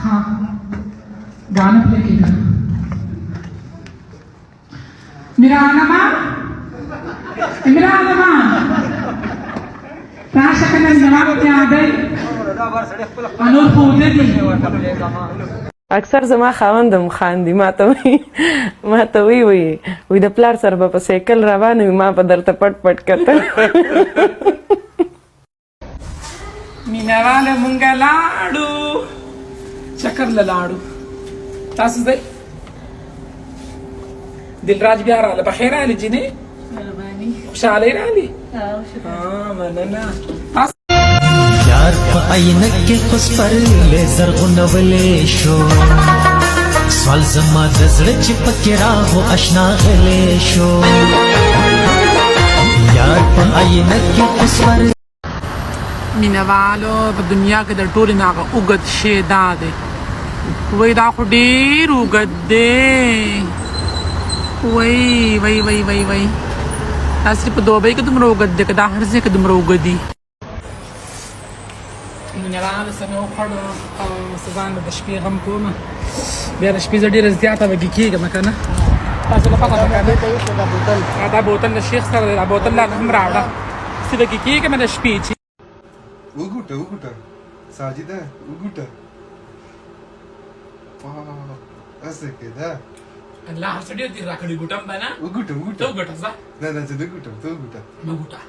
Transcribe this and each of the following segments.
हाँ गाना प्ले कीजिए मेरा आलमा राशकन जवाब क्या आ गई अनूर खोदे दी اکثر زما خاوند هم خاندي ماته وی د پلار سره به په سایکل روان وي ما به درته پټ پټ کتل مینه واله مونږه لاړو چکر له لاړو تاسو ځئ دلراج بیا راغله په خیر راغلې جینې خوشحالۍ راغلې مننه یار په عینک کې خوش پر لیزر غونولې شو سوال زما د زړه چې پکې راغو اشنا غلې شو یار په عینک کې خوش پر مینهوالو په دنیا کې د ټولې نه هغه اوږد شی دا دی وایي دا خو ډېر اوږد دی وایي داسې په دوبۍ کې دومره اوږد دی که دا هر ځای کې دومره اوږد دي مینهوالو سره مې وخوړو او زه ځان د شپې غم کوم بیا د شپې زه ډېره زیاته وږې کېږم که نه تاسو له پته ده که نه دا بوتل د شیخ سره دی دا بوتل لا هم راوړه چې وږې کېږم د شپې چې Uguta. Sajida, Uguta. Wow, ऐसे केदा. الله سړی دې راکړي ګټم بنا Uguta. ته ګټه ځه نه زه دې ګټم ته ګټه. ما ګټه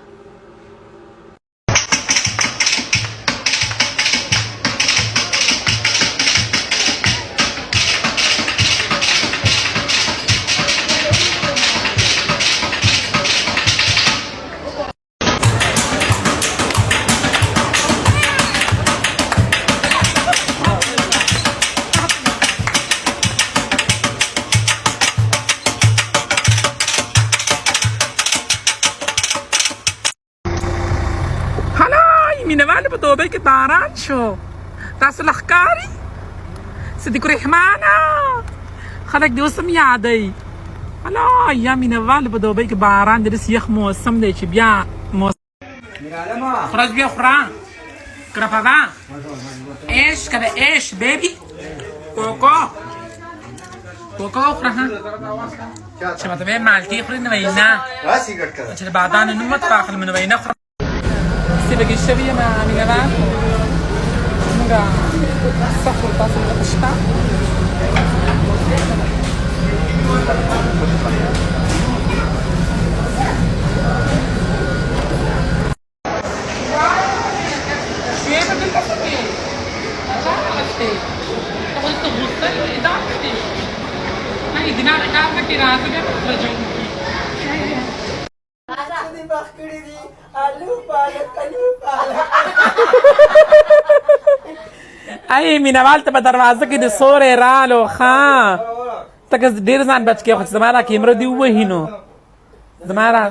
مینهوالو په دوبۍ کې باران شو تاسو له ښکاري صدیق الرحمنه خلک دې اوس هم یادوي الله یا مینهوالو په دوبۍ کې باران دی داسې یخ موسم دی چې بیا خورج بیا خوره کرپوه عیش کوه عیش بیبي کوکو وخوره ها چې ماته به مالټې خورې نه وایي نه چې د بادامو نوم ماته راخلم نه وایي نه خورم Sibagi شویه ما مینهوال مونږه سفر تاسو ته شته شویه به دلته څه کوې الله راغستې ته خو دلته غوسه یې دا کړې نه یې دینار کار نه کړې راځه بیا په خپله جنګ وکړي ای مینهوال ته په دروازه کې د سوری رالو ښه ته که ډېر ځان بچ کې خو چې زما را کیمره دې ووهي نو زما را